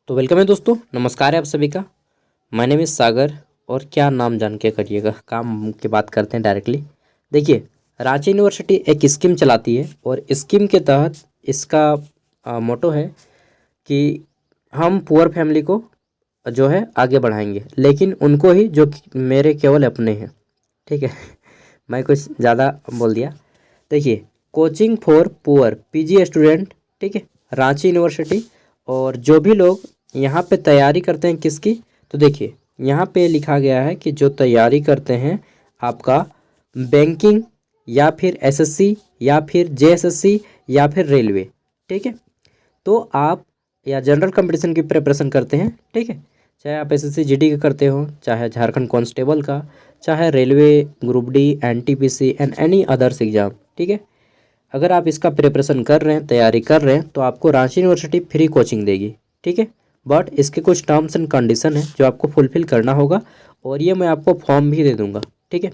तो वेलकम है दोस्तों, नमस्कार है आप सभी का। माय नेम इज़ सागर। और क्या नाम जान के करिएगा, काम की बात करते हैं डायरेक्टली। देखिए, रांची यूनिवर्सिटी एक स्कीम चलाती है और स्कीम के तहत इसका मोटो है कि हम पुअर फैमिली को जो है आगे बढ़ाएंगे, लेकिन उनको ही जो मेरे केवल अपने हैं। ठीक है। मैं कुछ ज़्यादा बोल दिया। देखिए, coaching for poor PG student, ठीक है, रांची यूनिवर्सिटी। और जो भी लोग यहाँ पे तैयारी करते हैं किसकी, तो देखिए यहाँ पे लिखा गया है कि जो तैयारी करते हैं आपका बैंकिंग या फिर एसएससी या फिर जेएसएससी या फिर रेलवे, ठीक है, तो आप या जनरल कंपटीशन की प्रिपरेशन करते हैं, ठीक है, चाहे आप एसएससी जीडी का करते हो, चाहे झारखंड कांस्टेबल का, चाहे railway group D NTPC and any others exam, ठीक है। अगर आप इसका प्रिपरेशन कर रहे हैं, तैयारी कर रहे हैं, तो आपको रांची यूनिवर्सिटी फ्री कोचिंग देगी, ठीक है। बट इसके कुछ टर्म्स एंड कंडीशन है जो आपको फुलफिल करना होगा, और ये मैं आपको फॉर्म भी दे दूंगा, ठीक है।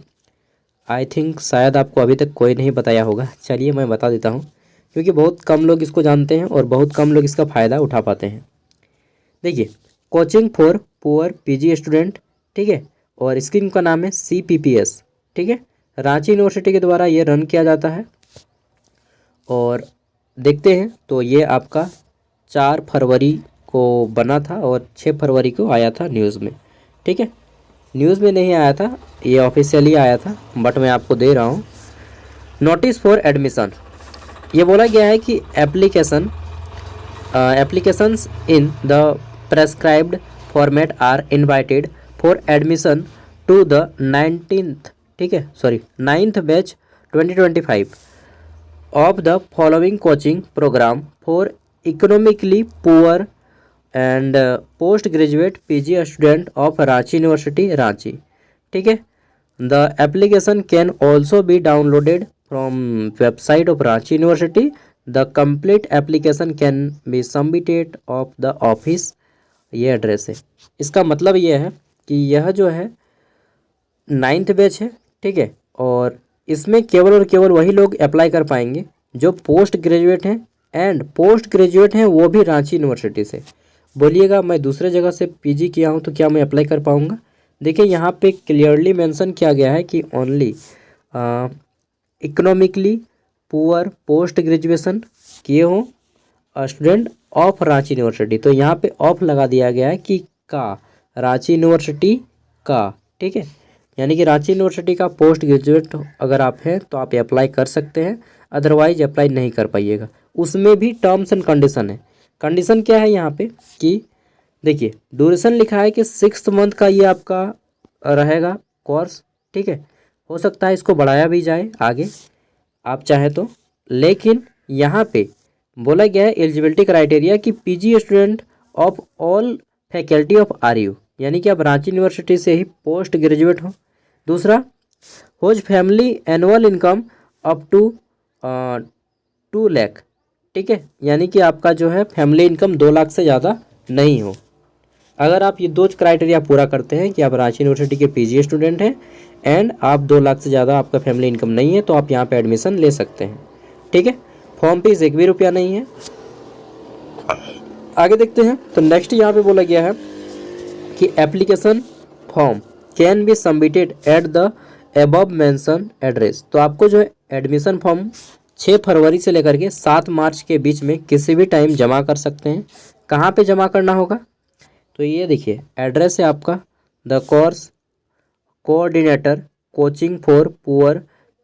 आई थिंक शायद आपको अभी तक कोई नहीं बताया होगा, चलिए मैं बता देता हूँ, क्योंकि बहुत कम लोग इसको जानते हैं और बहुत कम लोग इसका फ़ायदा उठा पाते हैं। देखिए, coaching for poor PG student, ठीक है, और स्कीम का नाम है सीपीपीएस, ठीक है। रांची यूनिवर्सिटी के द्वारा ये रन किया जाता है। और देखते हैं तो ये आपका 4 फरवरी को बना था और 6 फरवरी को आया था न्यूज़ में, ठीक है। न्यूज़ में नहीं आया था, ये ऑफिशियली आया था, बट मैं आपको दे रहा हूँ। नोटिस फॉर एडमिशन, ये बोला गया है कि applications in the prescribed format are invited for admission to the 19th, ठीक है, sorry 9th batch 2025 of the following coaching program for economically poor and post graduate PG student of Ranchi University, Ranchi, ठीक है। The application can also be downloaded from website of Ranchi University. The complete application can be submitted of the office, ये address है। इसका मतलब ये है कि यह जो है 9th बैच है, ठीक है, और इसमें केवल और केवल वही लोग अप्लाई कर पाएंगे जो पोस्ट ग्रेजुएट हैं, एंड पोस्ट ग्रेजुएट हैं वो भी रांची यूनिवर्सिटी से। बोलिएगा मैं दूसरे जगह से पीजी किया हूँ तो क्या मैं अप्लाई कर पाऊँगा? देखिए, यहाँ पे क्लियरली मेंशन किया गया है कि only economically poor post graduation किए हों स्टूडेंट ऑफ रांची यूनिवर्सिटी, तो यहाँ पे ऑफ लगा दिया गया है कि का रांची यूनिवर्सिटी का, ठीक है। यानी कि रांची यूनिवर्सिटी का पोस्ट ग्रेजुएट अगर आप हैं तो आप अप्लाई कर सकते हैं, अदरवाइज अप्लाई नहीं कर पाइएगा। उसमें भी टर्म्स एंड कंडीशन है। कंडीशन क्या है यहाँ पे कि देखिए, ड्यूरेशन लिखा है कि 6 मंथ का ये आपका रहेगा कोर्स, ठीक है। हो सकता है इसको बढ़ाया भी जाए आगे आप चाहे तो, लेकिन यहाँ पे बोला गया है एलिजिबिलिटी क्राइटेरिया कि PG student of all faculty of RU, यानी कि आप रांची यूनिवर्सिटी से ही पोस्ट ग्रेजुएट हो। दूसरा, whose family annual income up to 2 lakh, ठीक है, यानी कि आपका जो है फैमिली इनकम 2 लाख से ज़्यादा नहीं हो। अगर आप ये 2 क्राइटेरिया पूरा करते हैं कि आप रांची यूनिवर्सिटी के पीजी स्टूडेंट हैं एंड आप 2 लाख से ज़्यादा आपका फैमिली इनकम नहीं है, तो आप यहाँ पे एडमिशन ले सकते हैं, ठीक है। फॉर्म फीस 1 भी रुपया नहीं है। आगे देखते हैं तो नेक्स्ट यहाँ पे बोला गया है कि application form can be submitted at the above mention address. तो आपको जो है एडमिशन फॉर्म 6 फरवरी से लेकर के 7 मार्च के बीच में किसी भी टाइम जमा कर सकते हैं। कहाँ पे जमा करना होगा, तो ये देखिए एड्रेस है आपका the course coordinator coaching for poor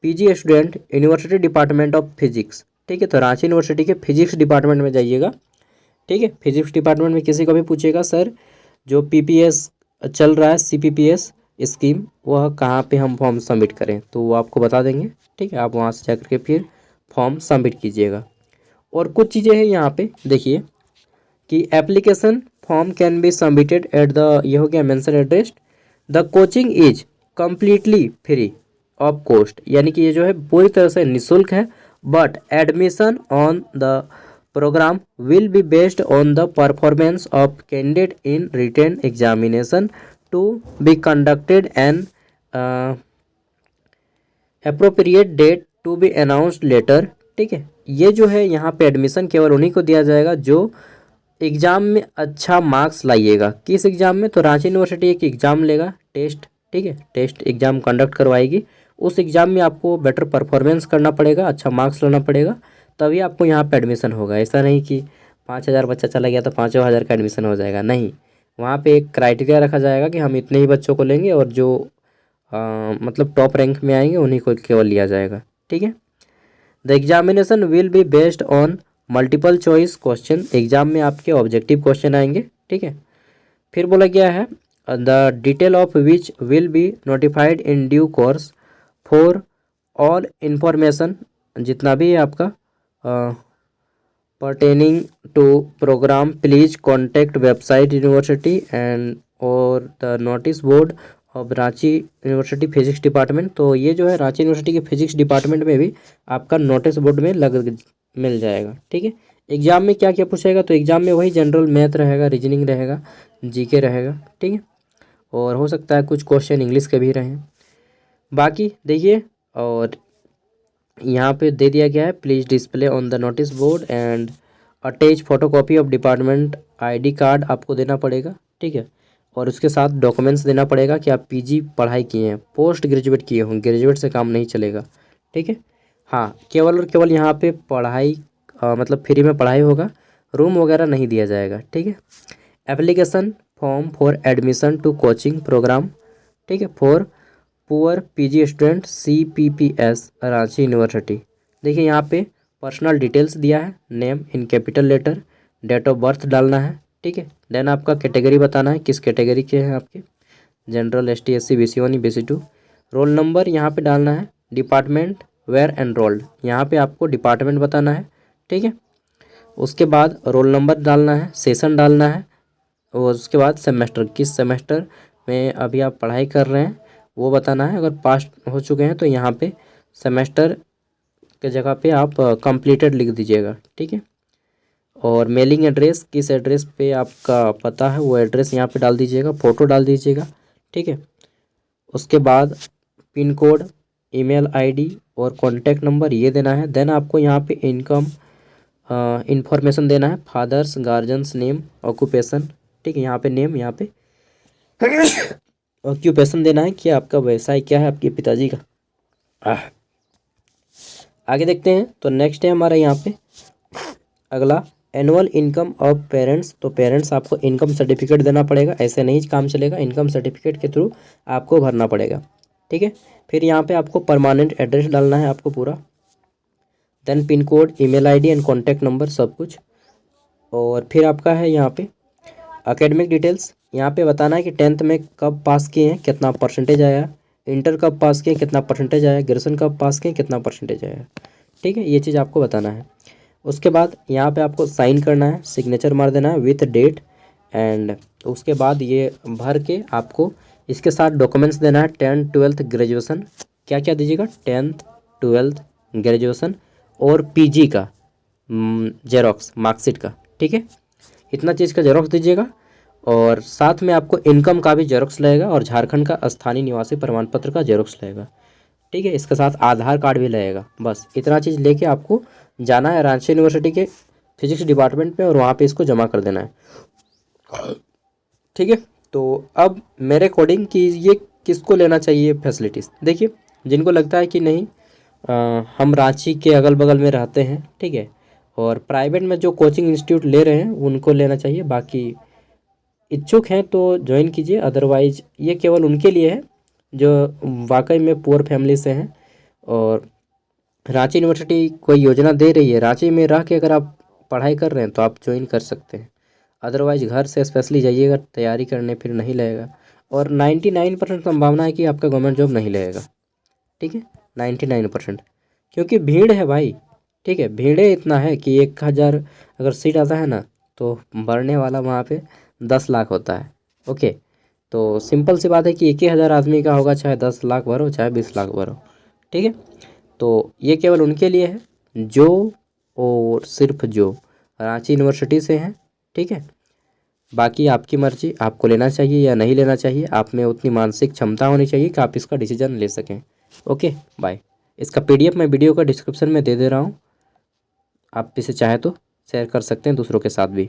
PG student university department of physics, ठीक है। तो रांची यूनिवर्सिटी के फिजिक्स डिपार्टमेंट में जाइएगा, ठीक है। फिजिक्स डिपार्टमेंट में किसी को भी पूछेगा सर जो पीपीएस चल रहा है सीपीपीएस स्कीम, वह कहाँ पे हम फॉर्म सबमिट करें, तो वो आपको बता देंगे, ठीक है। आप वहाँ से जाकर के फिर फॉर्म सबमिट कीजिएगा। और कुछ चीज़ें हैं यहाँ पे देखिए कि application form can be submitted at the, ये हो गया mention address. The coaching is completely free of cost, यानी कि ये जो है पूरी तरह से निःशुल्क है, but admission on the program will be based on the performance of candidate in written examination to be conducted and appropriate date to be announced later, ठीक है। ये जो है यहाँ पे एडमिशन केवल उन्हीं को दिया जाएगा जो एग्ज़ाम में अच्छा मार्क्स लाइएगा। किस एग्ज़ाम में? तो रांची यूनिवर्सिटी एक एग्ज़ाम लेगा, टेस्ट, ठीक है, टेस्ट एग्ज़ाम कंडक्ट करवाएगी। उस एग्ज़ाम में आपको बेटर परफॉर्मेंस करना पड़ेगा, अच्छा मार्क्स लाना पड़ेगा, तभी आपको यहाँ पे एडमिशन होगा। ऐसा नहीं कि 5,000 बच्चा चला गया तो 5,000 का एडमिशन हो जाएगा, नहीं। वहाँ पे एक क्राइटेरिया रखा जाएगा कि हम इतने ही बच्चों को लेंगे और जो मतलब टॉप रैंक में आएंगे उन्हीं को केवल लिया जाएगा, ठीक है। The examination will be based on multiple choice question. Exam में आपके ऑब्जेक्टिव क्वेश्चन आएंगे, ठीक है। फिर बोला गया है the detail of which will be notified in due course for all information. जितना भी है आपका pertaining to program please contact website university and और the notice board of Ranchi university physics department. तो ये जो है रांची यूनिवर्सिटी के फिजिक्स डिपार्टमेंट में भी आपका नोटिस बोर्ड में मिल जाएगा, ठीक है। एग्जाम में क्या क्या पूछेगा? तो एग्जाम में वही जनरल मैथ रहेगा, रीजनिंग रहेगा, जीके रहेगा, ठीक है, और हो सकता है कुछ क्वेश्चन इंग्लिश के भी रहें। बाकी देखिए, और यहाँ पे दे दिया गया है please display on the notice board and attach photocopy of department ID card आपको देना पड़ेगा, ठीक है। और उसके साथ डॉक्यूमेंट्स देना पड़ेगा कि आप पीजी पढ़ाई किए हैं, पोस्ट ग्रेजुएट किए हों, ग्रेजुएट से काम नहीं चलेगा, ठीक है। हाँ, केवल और केवल यहाँ पे पढ़ाई मतलब फ्री में पढ़ाई होगा, रूम वगैरह नहीं दिया जाएगा, ठीक है। Application form for admission to coaching program, ठीक है, for poor PG student CPPS Ranchi university. देखिए यहाँ पे पर्सनल डिटेल्स दिया है, name in capital letter, date of birth डालना है, ठीक है। देन आपका कैटेगरी बताना है, किस कैटेगरी के हैं आपके, general, ST SC BC1 BC2। Roll number यहाँ पे डालना है, डिपार्टमेंट वेयर एनरोल्ड, यहाँ पे आपको डिपार्टमेंट बताना है, ठीक है। उसके बाद रोल नंबर डालना है, सेशन डालना है, और उसके बाद सेमेस्टर, किस सेमेस्टर में अभी आप पढ़ाई कर रहे हैं वो बताना है। अगर पास हो चुके हैं तो यहाँ पे सेमेस्टर के जगह पे आप कंप्लीटेड लिख दीजिएगा, ठीक है। और मेलिंग एड्रेस, किस एड्रेस पे आपका पता है वो एड्रेस यहाँ पे डाल दीजिएगा, फ़ोटो डाल दीजिएगा, ठीक है। उसके बाद पिन कोड, ईमेल ID और कॉन्टैक्ट नंबर ये देना है। देन आपको यहाँ पे इनकम इंफॉर्मेशन देना है, फादर्स गार्जियंस नेम, ऑक्यूपेशन, ठीक है, यहाँ पे नेम, यहाँ पे ऑक्यूपेशन देना है कि आपका व्यवसाय क्या है आपके पिताजी का। आगे देखते हैं, तो नेक्स्ट है हमारा यहाँ पे अगला एनुअल इनकम ऑफ पेरेंट्स। तो पेरेंट्स आपको इनकम सर्टिफिकेट देना पड़ेगा, ऐसे नहीं काम चलेगा, इनकम सर्टिफिकेट के थ्रू आपको भरना पड़ेगा, ठीक है। फिर यहाँ पे आपको परमानेंट एड्रेस डालना है आपको पूरा, then pin code, email ID and contact number सब कुछ। और फिर आपका है यहाँ पे एकेडमिक डिटेल्स, यहाँ पे बताना है कि 10th में कब पास किए हैं, कितना परसेंटेज आया, इंटर कब पास किए, कितना परसेंटेज आया, ग्रेजुएशन कब पास किए, कितना परसेंटेज आया, ठीक है, ये चीज़ आपको बताना है। उसके बाद यहाँ पे आपको साइन करना है, सिग्नेचर मार देना है विथ डेट, एंड उसके बाद ये भर के आपको इसके साथ डॉक्यूमेंट्स देना है, 10th 12th ग्रेजुएशन, क्या क्या दीजिएगा, 10th 12th ग्रेजुएशन और PG का जेरोक्स मार्कशीट का, ठीक है, इतना चीज़ का जेरोक्स दीजिएगा। और साथ में आपको इनकम का भी जेरोक्स लगेगा और झारखंड का स्थानीय निवासी प्रमाण पत्र का जेरोक्स लगेगा, ठीक है। इसके साथ आधार कार्ड भी लगेगा। बस इतना चीज़ लेके आपको जाना है रांची यूनिवर्सिटी के फिजिक्स डिपार्टमेंट में और वहाँ पे इसको जमा कर देना है, ठीक है। तो अब मेरे अकॉर्डिंग कि ये किसको लेना चाहिए फैसिलिटीज़, देखिए जिनको लगता है कि नहीं हम रांची के अगल बगल में रहते हैं, ठीक है, और प्राइवेट में जो कोचिंग इंस्टीट्यूट ले रहे हैं उनको लेना चाहिए। बाकी इच्छुक हैं तो ज्वाइन कीजिए, अदरवाइज ये केवल उनके लिए है जो वाकई में पुअर फैमिली से हैं। और रांची यूनिवर्सिटी कोई योजना दे रही है, रांची में रह के अगर आप पढ़ाई कर रहे हैं तो आप ज्वाइन कर सकते हैं, अदरवाइज घर से स्पेशली जाइएगा तैयारी करने, फिर नहीं लगेगा। और 99% संभावना है कि आपका गवर्नमेंट जॉब नहीं लगेगा, ठीक है, 99%, क्योंकि भीड़ है भाई, ठीक है, भीड़े इतना है कि 1,000 अगर सीट आता है ना तो भरने वाला वहाँ पे 10 लाख होता है, ओके। तो सिंपल सी बात है कि 1,000 आदमी का होगा, चाहे 10 लाख भरो चाहे 20 लाख भरो, ठीक है। तो ये केवल उनके लिए है जो और सिर्फ जो रांची यूनिवर्सिटी से हैं, ठीक है। बाकी आपकी मर्जी, आपको लेना चाहिए या नहीं लेना चाहिए, आप में उतनी मानसिक क्षमता होनी चाहिए कि आप इसका डिसीजन ले सकें। Okay bye. इसका PDF मैं वीडियो का डिस्क्रिप्शन में दे रहा हूँ, आप इसे चाहे तो शेयर कर सकते हैं दूसरों के साथ भी।